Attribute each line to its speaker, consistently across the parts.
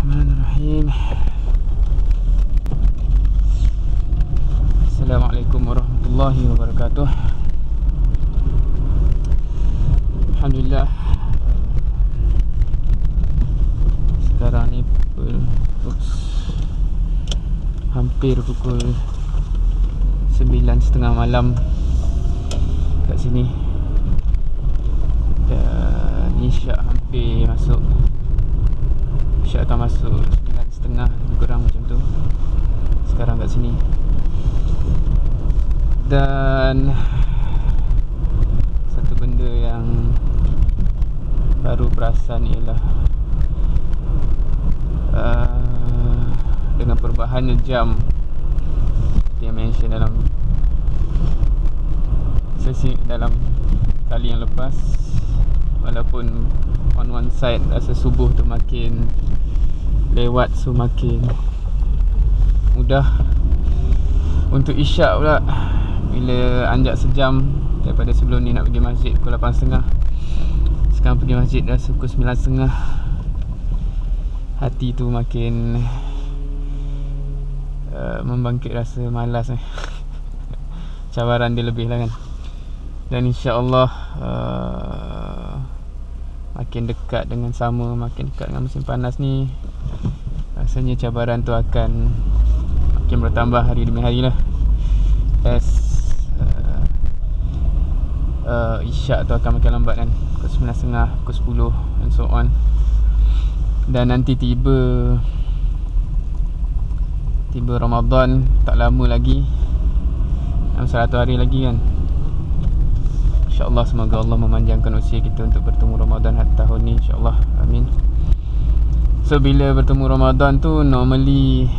Speaker 1: Bismillahirrahmanirrahim. Assalamualaikum warahmatullahi wabarakatuh. Alhamdulillah, sekarang ni hampir pukul 9:30 malam kat sini. Dan isyak hampir masuk. Isyak akan masuk 9:30 lebih kurang macam tu sekarang kat sini. Dan satu benda yang baru perasan ialah dengan perubahannya jam dia mention dalam sesi dalam kali yang lepas, walaupun on one side rasa subuh tu makin lewat, so makin mudah untuk isyak pula. Bila anjak sejam daripada sebelum ni nak pergi masjid pukul 8.30, sekarang pergi masjid dah pukul 9.30. Hati tu makin membangkit rasa malas cabaran dia lebih lah kan. Dan insya-Allah makin dekat dengan makin dekat dengan musim panas ni, rasanya cabaran tu akan makin bertambah hari demi hari lah. As isyak tu akan makin lambat kan, pukul 9.30, pukul 10 and so on. Dan nanti tiba Ramadan tak lama lagi, dalam 100 hari lagi kan. InsyaAllah semoga Allah memanjangkan usia kita untuk bertemu Ramadan tahun ni, insyaAllah, amin. So bila bertemu Ramadan tu, normally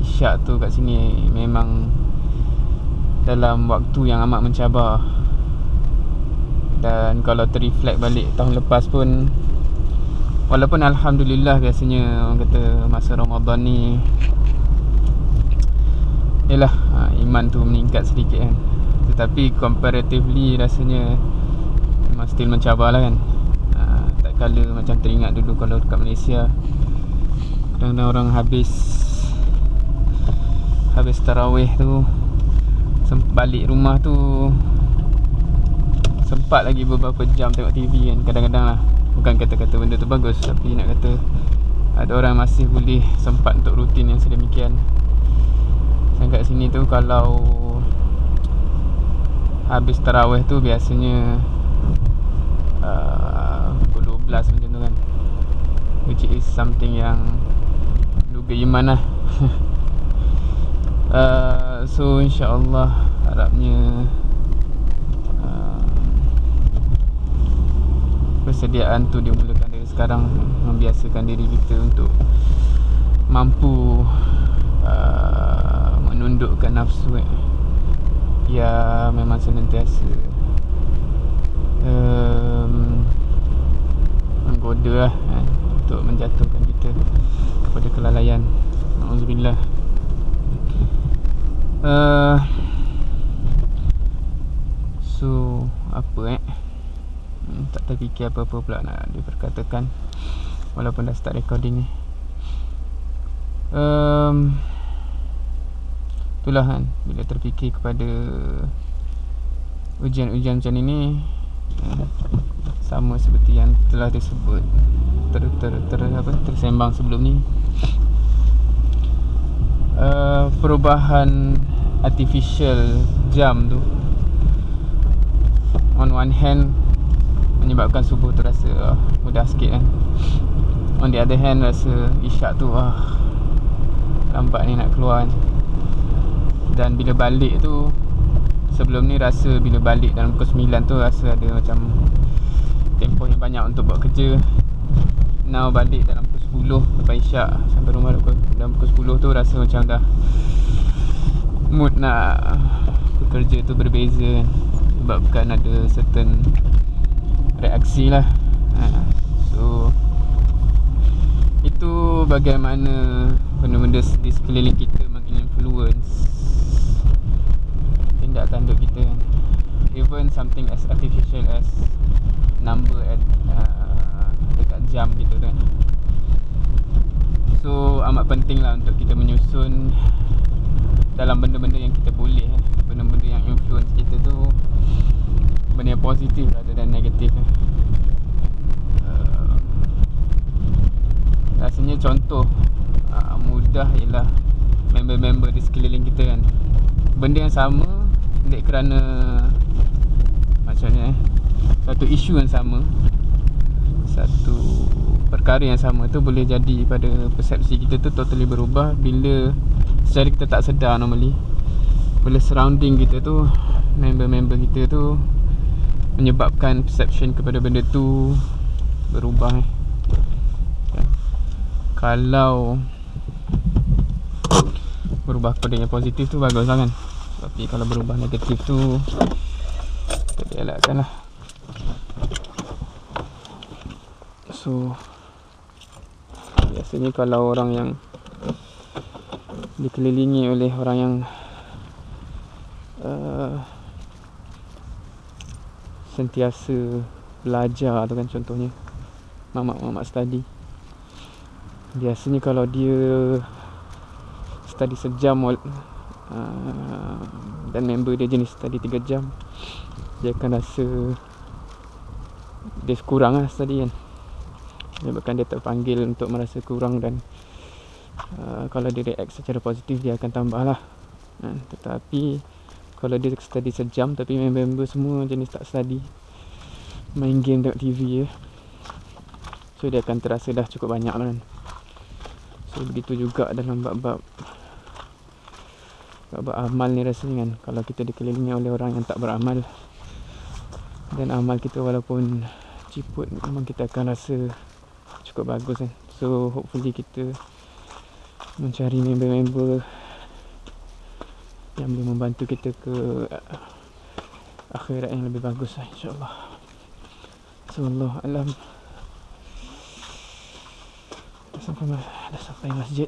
Speaker 1: isyak tu kat sini memang dalam waktu yang amat mencabar. Dan kalau terreflect balik tahun lepas pun, walaupun Alhamdulillah biasanya orang kata masa Ramadan ni yalah, iman tu meningkat sedikit kan. Tetapi comparatively rasanya memang still mencabar lah kan. Tak kala macam teringat dulu kalau dekat Malaysia, kadang-kadang orang habis tarawih tu, balik rumah tu sempat lagi beberapa jam tengok TV kan. Kadang-kadang lah, bukan kata-kata benda tu bagus, tapi nak kata ada orang masih boleh sempat untuk rutin yang sedemikian. Dan kat sini tu kalau habis tarawih tu biasanya pukul 12 macam tu kan, which is something yang duga iman lah. So insyaAllah harapnya persediaan tu dimulakan dari sekarang, membiasakan diri kita untuk mampu menundukkan nafsu ya, memang senantiasa menggoda lah untuk menjatuhkan kita kepada kelalaian. Na'udzubillah. So apa tak terfikir apa-apa pula nak diperkatakan, walaupun dah start recording ni. Itulah kan, bila terfikir kepada ujian-ujian macam ini, sama seperti yang telah disebut tersembang sebelum ni, perubahan artificial jam tu on one hand menyebabkan subuh tu rasa mudah sikit kan. On the other hand, rasa isyak tu lambat ni nak keluar kan. Dan bila balik tu, sebelum ni rasa bila balik dalam pukul 9 tu rasa ada macam tempoh yang banyak untuk buat kerja. Now balik dalam pukul 10 lepas isyak sampai rumah dalam pukul 10 tu rasa macam dah mood nak bekerja tu berbeza kan. Sebabkan ada certain reaksi lah. So itu bagaimana benda-benda di sekeliling kita menginfluence tindak tanduk kita. Even something as artificial as number at dekat jam gitu kan. So amat penting lah untuk kita menyusun dalam benda-benda yang kita boleh, benda-benda yang influence kita tu benda yang positif rather than negatif. Rasanya contoh mudah ialah member-member di sekeliling kita kan, benda yang sama dek kerana macamnya satu isu yang sama, satu perkara yang sama tu boleh jadi pada persepsi kita tu totally berubah bila secara kita tak sedar normally, bila surrounding kita tu, member-member kita tu menyebabkan perception kepada benda tu berubah. Kalau berubah kepada yang positif tu bagus lah kan. Tapi kalau berubah negatif tu kita elakkan lah. So biasanya kalau orang yang dikelilingi oleh orang yang sentiasa belajar tu kan, contohnya mamak-mamak study, biasanya kalau dia study sejam dan member dia jenis study 3 jam, dia akan rasa dia kurang lah study kan. Menyebabkan dia terpanggil untuk merasa kurang dan kalau dia react secara positif dia akan tambah lah. Tetapi kalau dia study sejam tapi member-member semua jenis tak study, main game, tengok TV je, so dia akan terasa dah cukup banyak lah kan. So begitu juga dalam bab-bab amal ni rasanya kan. Kalau kita dikelilingi oleh orang yang tak beramal dan amal kita walaupun ciput, memang kita akan rasa cukup bagus kan. So hopefully kita mencari member-member yang boleh membantu kita ke akhirat yang lebih bagus lah, insyaAllah. So Allah alam. Dah sampai masjid.